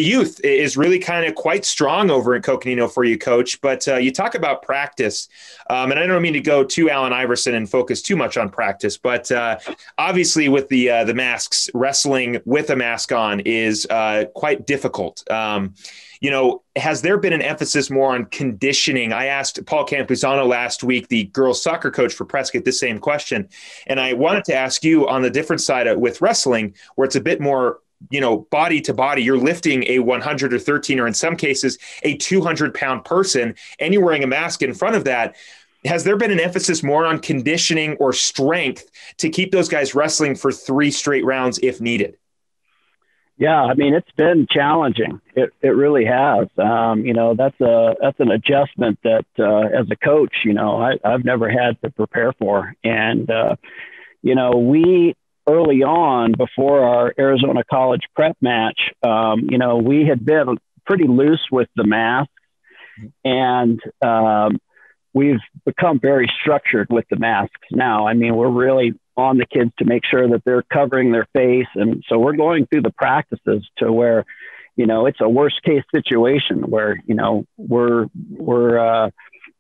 youth is really kind of quite strong over in Coconino for you, Coach. But you talk about practice, and I don't mean to go to Allen Iverson and focus too much on practice, but obviously with the masks, wrestling with a mask on is quite difficult. Has there been an emphasis more on conditioning? I asked Paul Campuzano last week, the girls soccer coach for Prescott, the same question. And I wanted to ask you on the different side with wrestling, where it's a bit more, body to body. You're lifting a 100 or 13, or in some cases, a 200-pound person, and you're wearing a mask in front of that. Has there been an emphasis more on conditioning or strength to keep those guys wrestling for 3 straight rounds if needed? Yeah, I mean, it's been challenging. It really has. That's an adjustment that as a coach, I've never had to prepare for. And, we early on before our Arizona College prep match, we had been pretty loose with the masks, and we've become very structured with the masks now. I mean, we're really on the kids to make sure that they're covering their face. And so we're going through the practices to where, it's a worst case situation where, we're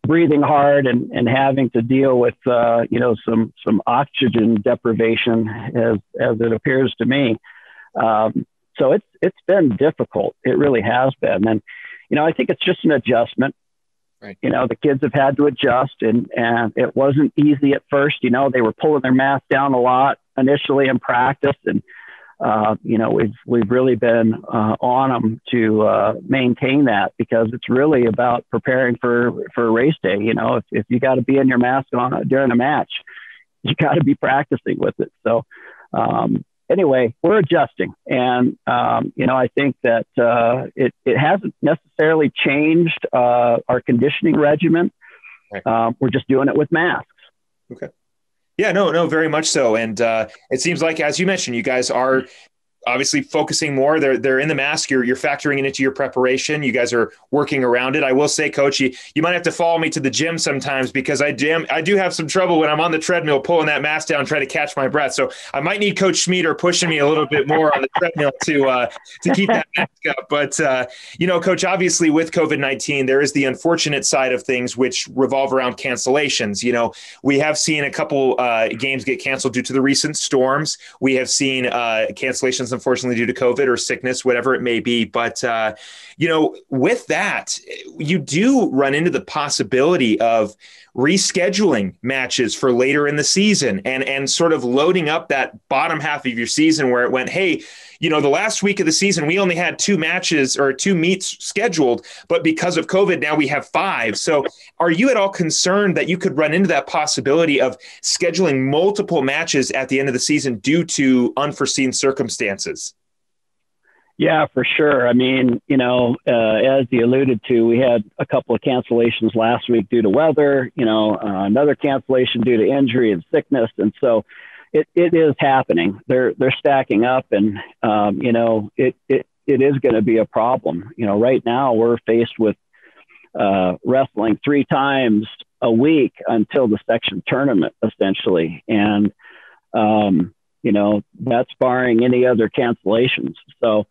breathing hard and having to deal with, some oxygen deprivation as it appears to me. So it's been difficult. It really has been. And, I think it's just an adjustment. Right. The kids have had to adjust, and it wasn't easy at first. They were pulling their mask down a lot initially in practice, and we've really been on them to maintain that, because it's really about preparing for race day. If you got to be in your mask on during a match, you got to be practicing with it. So anyway, we're adjusting, and I think that it hasn't necessarily changed our conditioning regimen. Right. We're just doing it with masks. Okay. Yeah, no, very much so. And it seems like, as you mentioned, you guys are obviously focusing more. They're in the mask. You're factoring it into your preparation. You guys are working around it. I will say, Coach, you might have to follow me to the gym sometimes, because I do have some trouble when I'm on the treadmill pulling that mask down, trying to catch my breath. So I might need Coach Schmieder pushing me a little bit more on the treadmill to keep that mask up. But Coach, obviously with COVID-19, there is the unfortunate side of things which revolve around cancellations. We have seen a couple games get canceled due to the recent storms. We have seen cancellations, unfortunately, due to COVID or sickness, whatever it may be. But, with that, you do run into the possibility of rescheduling matches for later in the season and sort of loading up that bottom half of your season where it went, hey, the last week of the season, we only had 2 matches or 2 meets scheduled, but because of COVID, now we have 5. So are you at all concerned that you could run into that possibility of scheduling multiple matches at the end of the season due to unforeseen circumstances? Yeah, for sure. I mean, as you alluded to, we had a couple of cancellations last week due to weather, another cancellation due to injury and sickness. And so it is happening. They're stacking up, and, it is going to be a problem. Right now we're faced with wrestling 3 times a week until the section tournament, essentially. And, that's barring any other cancellations. So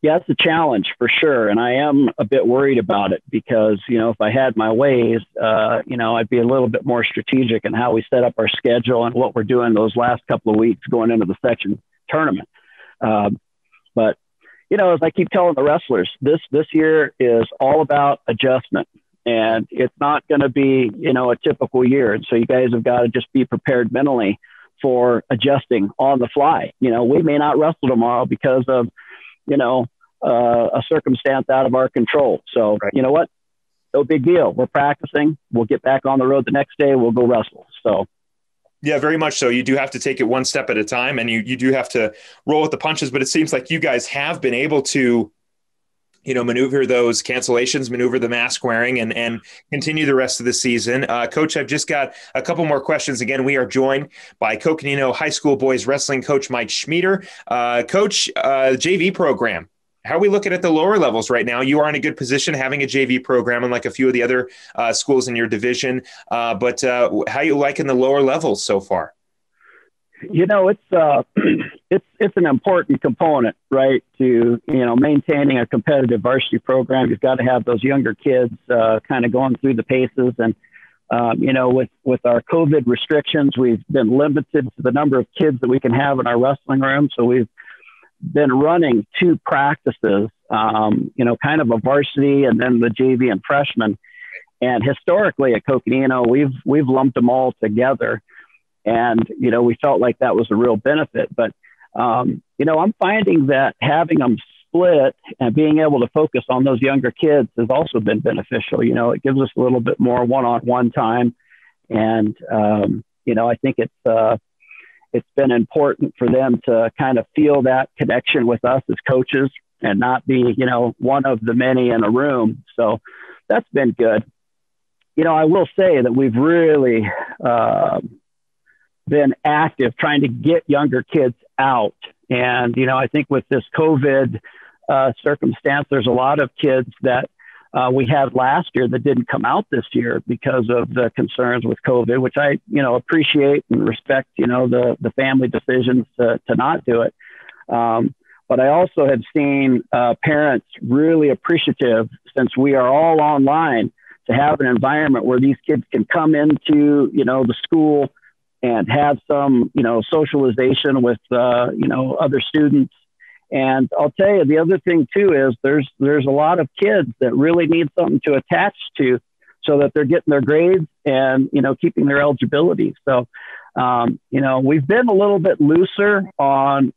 it's a challenge for sure. And I am a bit worried about it because, if I had my ways, I'd be a little bit more strategic in how we set up our schedule and what we're doing those last couple of weeks going into the section tournament. But, as I keep telling the wrestlers, this year is all about adjustment, and it's not going to be, a typical year. And so you guys have got to just be prepared mentally for adjusting on the fly. We may not wrestle tomorrow because of, a circumstance out of our control. So, right. You know what? No big deal. We're practicing. We'll get back on the road the next day. We'll go wrestle. So, yeah, very much so. You do have to take it one step at a time, and you do have to roll with the punches. But it seems like you guys have been able to, maneuver those cancellations, maneuver the mask wearing, and continue the rest of the season. Coach, I've just got a couple more questions. Again, we are joined by Coconino High School boys wrestling coach Mike Schmieder. Coach, JV program. How are we looking at the lower levels right now? You are in a good position having a JV program, unlike a few of the other schools in your division. But how are you liking the lower levels so far? It's it's an important component, right? To maintaining a competitive varsity program, you've got to have those younger kids kind of going through the paces. And with our COVID restrictions, we've been limited to the number of kids that we can have in our wrestling room. So we've been running 2 practices, kind of a varsity and then the JV and freshman. And historically at Coconino, we've lumped them all together. And, we felt like that was a real benefit. But, I'm finding that having them split and being able to focus on those younger kids has also been beneficial. It gives us a little bit more one-on-one time. And, I think it's been important for them to kind of feel that connection with us as coaches and not be, one of the many in a room. So that's been good. I will say that we've really been active trying to get younger kids out. And, I think with this COVID circumstance, there's a lot of kids that we had last year that didn't come out this year because of the concerns with COVID, which I, appreciate and respect, the family decisions to not do it. But I also have seen parents really appreciative, since we are all online, to have an environment where these kids can come into, the school and have some, socialization with, other students. And I'll tell you, the other thing too is there's a lot of kids that really need something to attach to so that they're getting their grades and, keeping their eligibility. So, we've been a little bit looser on,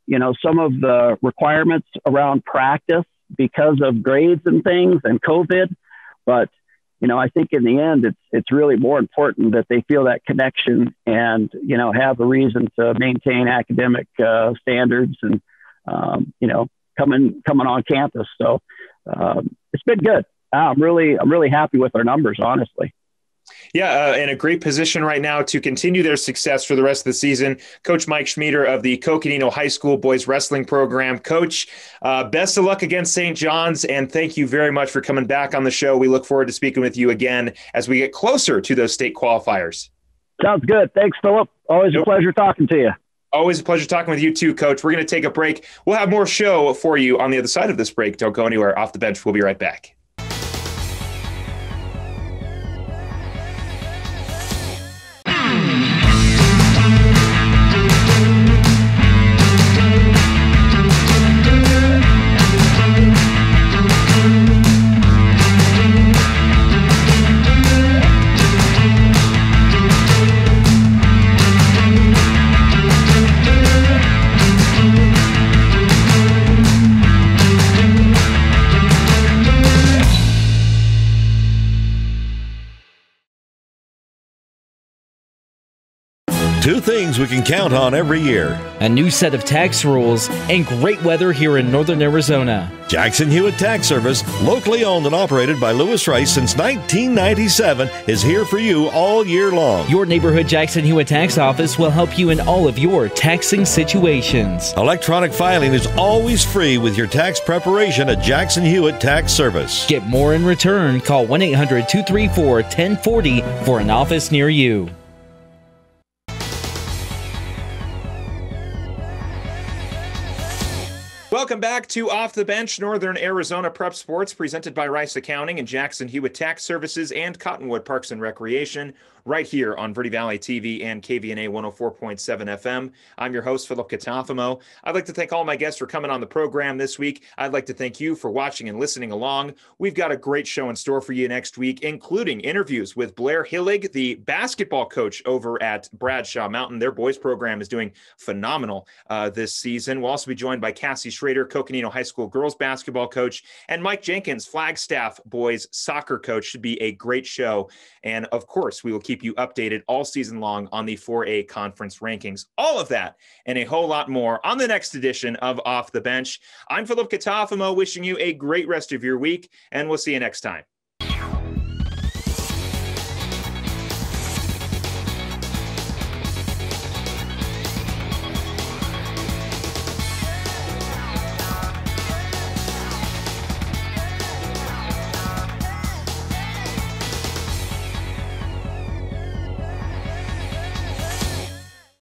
some of the requirements around practice because of grades and things and COVID. But, I think in the end, it's really more important that they feel that connection and, have a reason to maintain academic standards and, coming on campus. So it's been good. I'm really happy with our numbers, honestly. Yeah, in a great position right now to continue their success for the rest of the season. Coach Mike Schmieder of the Coconino High School boys wrestling program. Coach, best of luck against St. John's, and thank you very much for coming back on the show. We look forward to speaking with you again as we get closer to those state qualifiers. Sounds good. Thanks, Philip. Always a pleasure talking to you. Always a pleasure talking with you too, Coach. We're going to take a break. We'll have more show for you on the other side of this break. Don't go anywhere. Off the Bench. We'll be right back. Two things we can count on every year: a new set of tax rules and great weather here in northern Arizona. Jackson Hewitt Tax Service, locally owned and operated by Lewis Rice since 1997, is here for you all year long. Your neighborhood Jackson Hewitt Tax Office will help you in all of your taxing situations. Electronic filing is always free with your tax preparation at Jackson Hewitt Tax Service. Get more in return. Call 1-800-234-1040 for an office near you. Welcome back to Off the Bench, Northern Arizona Prep Sports, presented by Rice Accounting and Jackson Hewitt Tax Services and Cottonwood Parks and Recreation, right here on Verde Valley TV and KVNA 104.7 FM. I'm your host, Philip Catafamo. I'd like to thank all my guests for coming on the program this week. I'd like to thank you for watching and listening along. We've got a great show in store for you next week, including interviews with Blair Hillig, the basketball coach over at Bradshaw Mountain. Their boys program is doing phenomenal this season. We'll also be joined by Cassie Schrader, Coconino High School girls basketball coach, and Mike Jenkins, Flagstaff boys soccer coach. Should be a great show. And of course, we will keep you updated all season long on the 4A conference rankings. All of that and a whole lot more on the next edition of Off the Bench. I'm Philip Catafamo, wishing you a great rest of your week, and we'll see you next time.